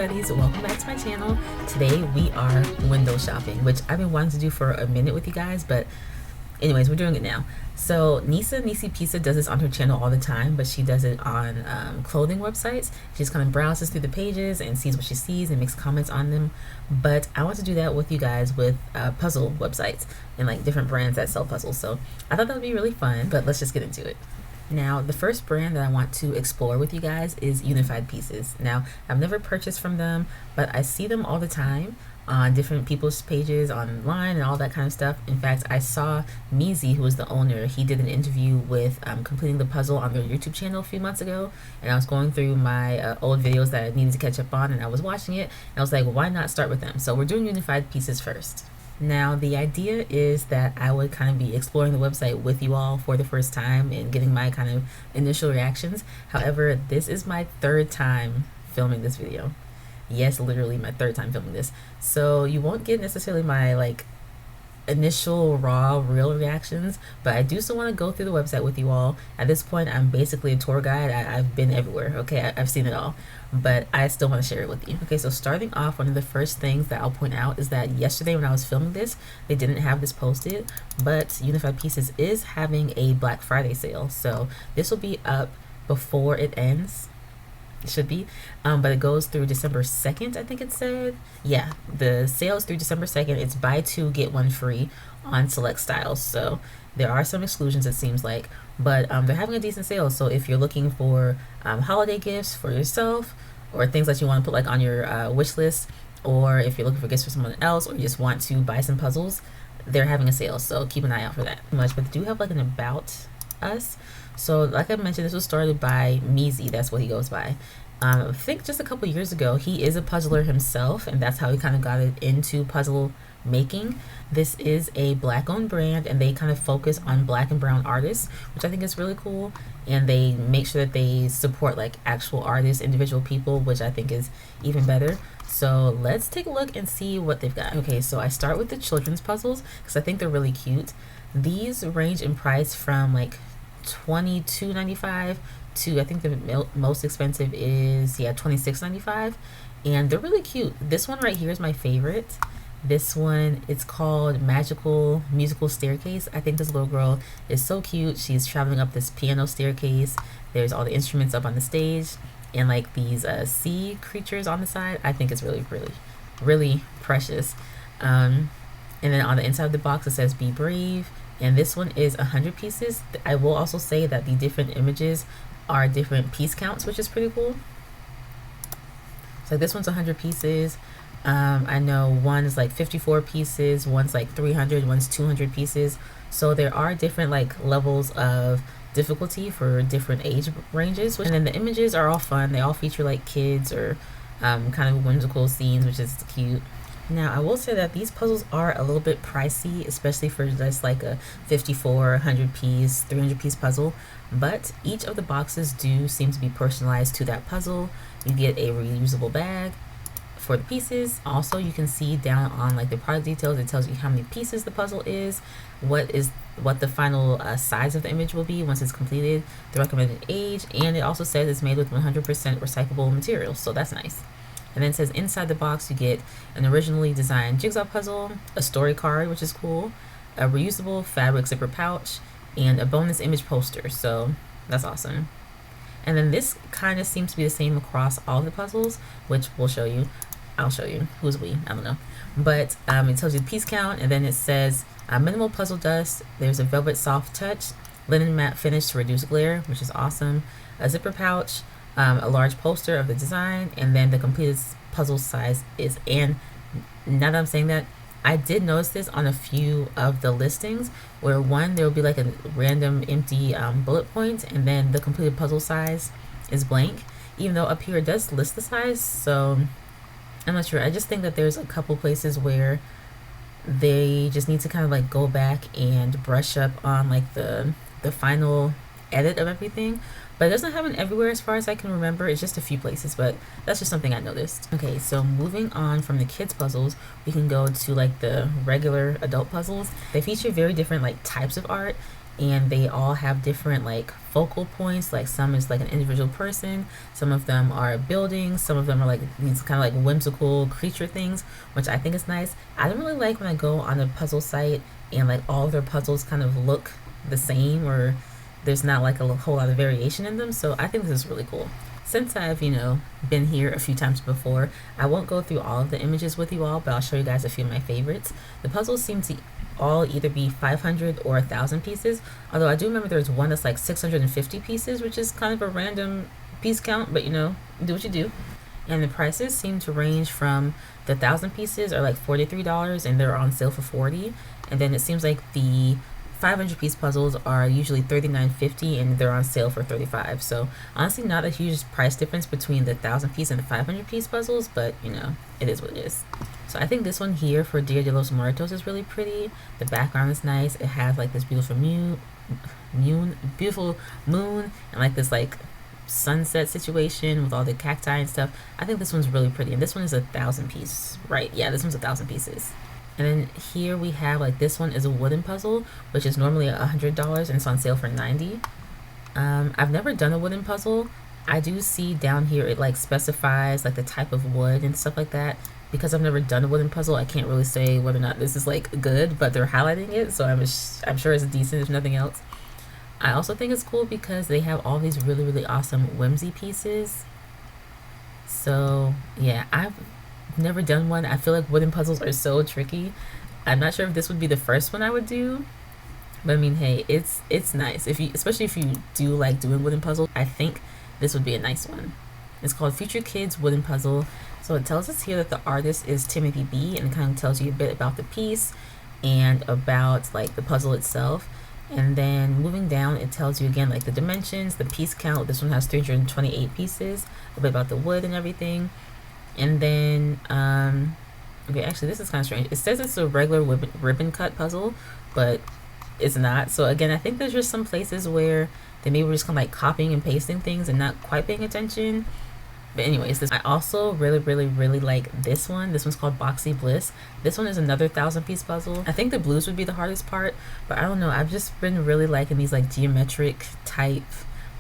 buddies, welcome back to my channel. Today we are window shopping, which I've been wanting to do for a minute with you guys, but anyways, we're doing it now. So Nisi Pizza does this on her channel all the time, but she does it on clothing websites. She just kind of browses through the pages and sees what she sees and makes comments on them. But I want to do that with you guys with puzzle websites and like different brands that sell puzzles. So I thought that would be really fun, but let's just get into it. Now, the first brand that I want to explore with you guys is Unified Pieces. Now, I've never purchased from them, but I see them all the time on different people's pages online and all that kind of stuff. In fact, I saw Meezy, who is the owner, he did an interview with completing the puzzle on their YouTube channel a few months ago, and I was going through my old videos that I needed to catch up on, and I was watching it, and I was like, why not start with them? So we're doing Unified Pieces first. Now, the idea is that I would kind of be exploring the website with you all for the first time and getting my kind of initial reactions. However, this is my third time filming this video. Yes, literally my third time filming this. So you won't get necessarily my like initial raw real reactions, but I do still want to go through the website with you all. At this point, I'm basically a tour guide. I've been everywhere. Okay, I've seen it all, but I still want to share it with you. Okay, so starting off, one of the first things that I'll point out is that yesterday when I was filming this, they didn't have this posted, but Unified Pieces is having a Black Friday sale, so this will be up before it ends. It should be, but it goes through December 2nd, I think it said. Yeah, the sale is through December 2nd. It's buy two get one free on select styles, so there are some exclusions, it seems like, but they're having a decent sale. So if you're looking for holiday gifts for yourself, or things that you want to put like on your wish list, or if you're looking for gifts for someone else, or you just want to buy some puzzles, they're having a sale, so keep an eye out for that. But they do have like an about us. So like I mentioned, this was started by Meezy, that's what he goes by. I think just a couple years ago. He is a puzzler himself, and that's how he kind of got it into puzzle making. This is a black owned brand, and they kind of focus on black and brown artists, which I think is really cool, and they make sure that they support like actual artists, individual people, which I think is even better. So let's take a look and see what they've got. Okay, so I start with the children's puzzles because I think they're really cute. These range in price from like $22.95 to, I think the most expensive is $26.95, and they're really cute. This one right here is my favorite. This one, it's called Magical Musical Staircase. I think this little girl is so cute. She's traveling up this piano staircase. There's all the instruments up on the stage and like these sea creatures on the side. I think it's really precious. And then on the inside of the box it says be brave, and this one is 100 pieces. I will also say that the different images are different piece counts, which is pretty cool. So this one's 100 pieces. I know one is like 54 pieces, one's like 300, one's 200 pieces. So there are different like levels of difficulty for different age ranges. And then the images are all fun. They all feature like kids or kind of whimsical scenes, which is cute. Now, I will say that these puzzles are a little bit pricey, especially for just like a 54, 100 piece, 300 piece puzzle, but each of the boxes do seem to be personalized to that puzzle. You get a reusable bag for the pieces. Also, you can see down on like the product details, it tells you how many pieces the puzzle is, what the final size of the image will be once it's completed, the recommended age, and it also says it's made with 100% recyclable materials, so that's nice. And then it says inside the box you get an originally designed jigsaw puzzle, a story card, which is cool, a reusable fabric zipper pouch, and a bonus image poster. So that's awesome. And then this kind of seems to be the same across all the puzzles, which we'll show you. I'll show you. Who's we? I don't know. But it tells you the piece count, and then it says minimal puzzle dust. There's a velvet soft touch, linen matte finish to reduce glare, which is awesome, a zipper pouch, a large poster of the design, and then the completed puzzle size is. And now that I'm saying that, I did notice this on a few of the listings where one, there will be like a random empty bullet point, and then the completed puzzle size is blank, even though up here it does list the size. So I'm not sure. I just think that there's a couple places where they just need to kind of like go back and brush up on like the final edit of everything, but it doesn't happen everywhere as far as I can remember. It's just a few places, but that's just something I noticed. Okay, so moving on from the kids puzzles, we can go to like the regular adult puzzles. They feature very different like types of art, and they all have different like focal points. Like some is like an individual person, some of them are buildings, some of them are like these kind of like whimsical creature things, which I think is nice. I don't really like when I go on a puzzle site and like all of their puzzles kind of look the same, or there's not like a whole lot of variation in them. So I think this is really cool. Since I've, been here a few times before, I won't go through all of the images with you all, but I'll show you guys a few of my favorites. The puzzles seem to all either be 500 or 1,000 pieces, although I do remember there's one that's like 650 pieces, which is kind of a random piece count, but do what you do. And the prices seem to range from the 1,000 pieces are like $43 and they're on sale for $40, and then it seems like the 500 piece puzzles are usually $39.50 and they're on sale for $35. So honestly, not a huge price difference between the 1,000 piece and the 500 piece puzzles, but it is what it is. So I think this one here for Dia de los Muertos is really pretty. The background is nice. It has like this beautiful beautiful moon and like this like sunset situation with all the cacti and stuff. I think this one's really pretty, and this one is 1,000 piece, right? Yeah, this one's 1,000 pieces. And then here we have like this one is a wooden puzzle, which is normally $100 and it's on sale for $90. I've never done a wooden puzzle. I do see down here it like specifies like the type of wood and stuff like that. Because I've never done a wooden puzzle, I can't really say whether or not this is like good, but they're highlighting it, so I'm sure it's decent if nothing else. I also think it's cool because they have all these really, really awesome whimsy pieces. So yeah, I've never done one. I feel like wooden puzzles are so tricky. I'm not sure if this would be the first one I would do, but I mean, hey, it's nice especially if you do like doing wooden puzzles. I think this would be a nice one. It's called Future Kids Wooden Puzzle. So it tells us here that the artist is Timothy B, and it kind of tells you a bit about the piece and about like the puzzle itself. And then moving down, it tells you again like the dimensions, the piece count. This one has 328 pieces, a bit about the wood and everything. And then okay, actually this is kind of strange. It says it's a regular ribbon cut puzzle, but it's not. So again, I think there's just some places where they maybe were just kind of like copying and pasting things and not quite paying attention. But anyways, I also really, really, really like this one. This one's called Boxy Bliss. This one is another 1,000 piece puzzle. I think the blues would be the hardest part, but I don't know. I've just been really liking these like geometric type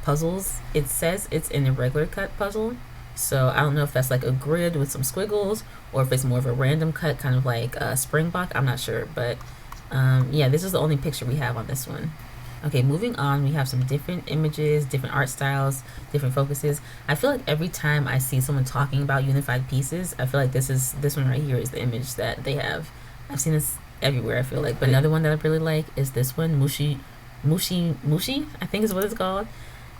puzzles. It says it's in a regular cut puzzle, so I don't know if that's like a grid with some squiggles or if it's more of a random cut, kind of like a Springbok. I'm not sure, but yeah, this is the only picture we have on this one. Okay, moving on, we have some different images, different art styles, different focuses. I feel like every time I see someone talking about unified pieces, I feel like this one right here is the image that they have. I've seen this everywhere, I feel like. But another one that I really like is this one, Mushi, I think is what it's called.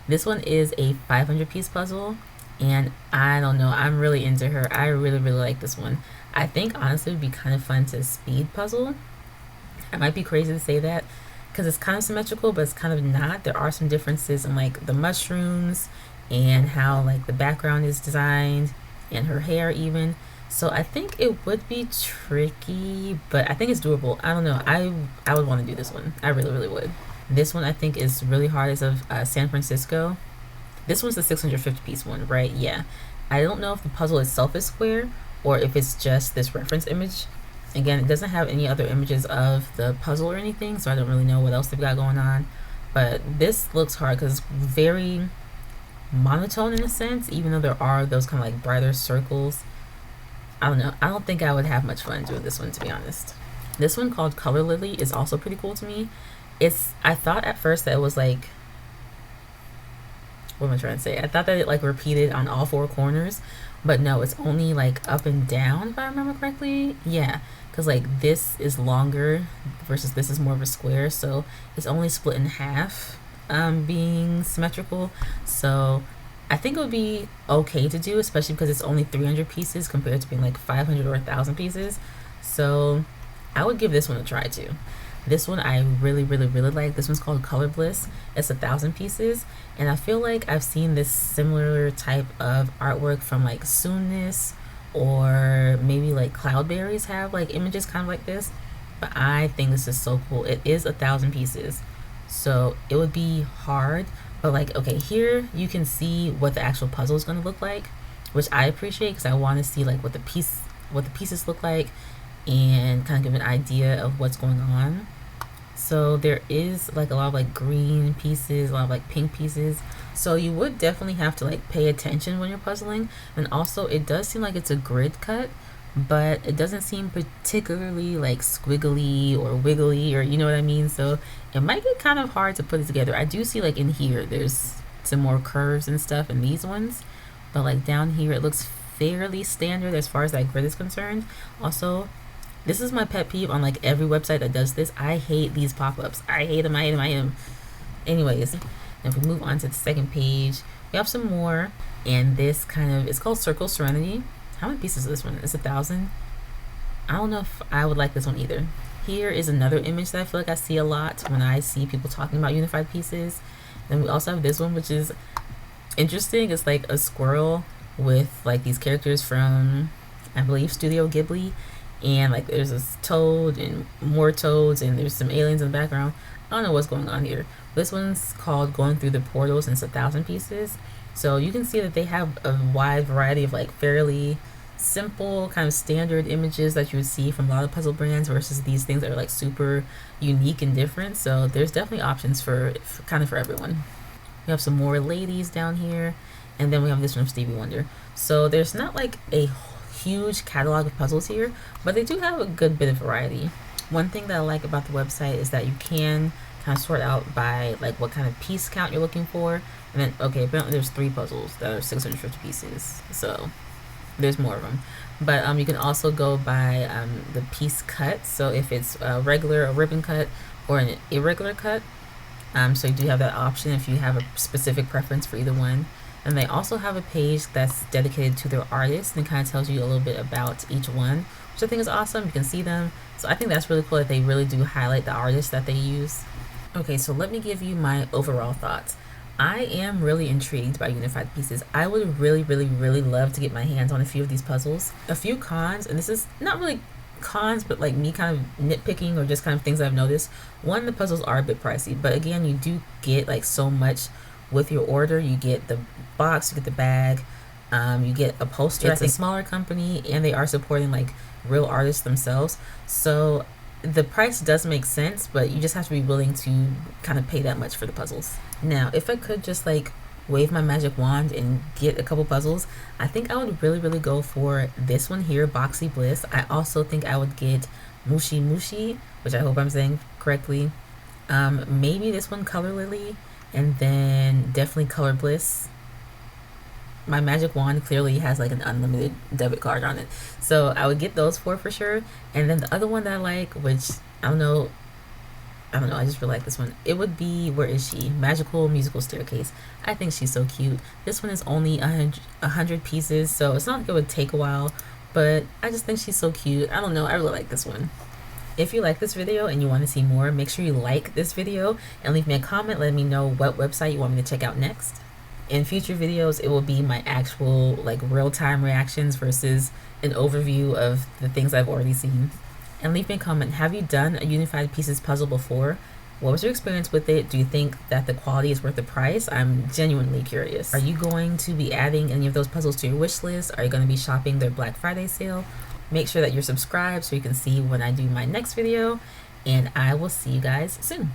This one is a 500 piece puzzle, and I don't know, I'm really into her. I really, really like this one. I think honestly it would be kind of fun to speed puzzle. I might be crazy to say that, because it's kind of symmetrical, but it's kind of not. There are some differences in like the mushrooms and how like the background is designed and her hair even. So I think it would be tricky, but I think it's doable. I don't know. I would want to do this one. I really, really would. This one I think is really hard. It's of San Francisco. This one's the 650 piece one, right? Yeah. I don't know if the puzzle itself is square or if it's just this reference image. Again, it doesn't have any other images of the puzzle or anything, so I don't really know what else they've got going on. But this looks hard because it's very monotone in a sense, even though there are those kind of like brighter circles. I don't know. I don't think I would have much fun doing this one, to be honest. This one called Color Lily is also pretty cool to me. I thought at first that it was like, what am I trying to say? I thought that it like repeated on all four corners, but no, it's only like up and down, if I remember correctly. Yeah, because like this is longer versus this is more of a square, so it's only split in half, being symmetrical. So I think it would be okay to do, especially because it's only 300 pieces compared to being like 500 or 1,000 pieces. So I would give this one a try too. This one I really, really, really like. This one's called Color Bliss. It's 1,000 pieces, and I feel like I've seen this similar type of artwork from like Soonness, or maybe like Cloudberries have like images kind of like this. But I think this is so cool. It is 1,000 pieces, so it would be hard. But like, okay, here you can see what the actual puzzle is going to look like, which I appreciate because I want to see like what the pieces look like and kind of give an idea of what's going on. So there is like a lot of like green pieces, a lot of like pink pieces. So you would definitely have to like pay attention when you're puzzling. And also it does seem like it's a grid cut, but it doesn't seem particularly like squiggly or wiggly, or you know what I mean. So it might get kind of hard to put it together. I do see like in here there's some more curves and stuff in these ones, but like down here it looks fairly standard as far as that grid is concerned. Also, this is my pet peeve on like every website that does this. I hate these pop-ups. I hate them, I hate them, I hate them. Anyways, if we move on to the second page, we have some more, and this kind of, it's called Circle Serenity. How many pieces is this one? It's 1,000. I don't know if I would like this one either. Here is another image that I feel like I see a lot when I see people talking about unified pieces. Then we also have this one, which is interesting. It's like a squirrel with like these characters from, I believe, Studio Ghibli, and like there's this toad and more toads, and there's some aliens in the background. I don't know what's going on here. This one's called Going Through the Portals, and it's 1,000 pieces. So you can see that they have a wide variety of like fairly simple kind of standard images that you would see from a lot of puzzle brands versus these things that are like super unique and different. So there's definitely options for kind of for everyone. We have some more ladies down here, and then we have this one from Stevie Wonder. So there's not like a huge catalog of puzzles here, but they do have a good bit of variety. One thing that I like about the website is that you can kind of sort out by like what kind of piece count you're looking for. And then, okay, apparently there's 3 puzzles that are 650 pieces, so there's more of them. But you can also go by the piece cut. So if it's a regular, a ribbon cut, or an irregular cut, so you do have that option if you have a specific preference for either one. And they also have a page that's dedicated to their artists, and it kind of tells you a little bit about each one, which I think is awesome. You can see them. So I think that's really cool that they really do highlight the artists that they use. Okay, so let me give you my overall thoughts. I am really intrigued by unified pieces. I would really, really, really love to get my hands on a few of these puzzles. A few cons, and this is not really cons, but like me kind of nitpicking or just kind of things I've noticed. One, the puzzles are a bit pricey, but again, you do get like so much with your order. You get the box, you get the bag, you get a poster. It's a smaller company, and they are supporting like real artists themselves. So the price does make sense, but you just have to be willing to kind of pay that much for the puzzles. Now, if I could just like wave my magic wand and get a couple puzzles, I think I would really, really go for this one here, Boxy Bliss. I also think I would get Mushi Mushi, which I hope I'm saying correctly. Maybe this one, Color Lily, and then definitely Color Bliss. My magic wand clearly has like an unlimited debit card on it, so I would get those 4 for sure. And then the other one that I like, which I don't know, I just really like this one. It would be, where is she? Magical Musical Staircase. I think she's so cute. This one is only 100 pieces, so it's not like it would take a while, but I just think she's so cute. I don't know, I really like this one. If you like this video and you want to see more, make sure you like this video and leave me a comment letting me know what website you want me to check out next. In future videos, it will be my actual like real-time reactions versus an overview of the things I've already seen. And leave me a comment, have you done a unified pieces puzzle before? What was your experience with it? Do you think that the quality is worth the price? I'm genuinely curious. Are you going to be adding any of those puzzles to your wish list? Are you going to be shopping their Black Friday sale? Make sure that you're subscribed so you can see when I do my next video, and I will see you guys soon.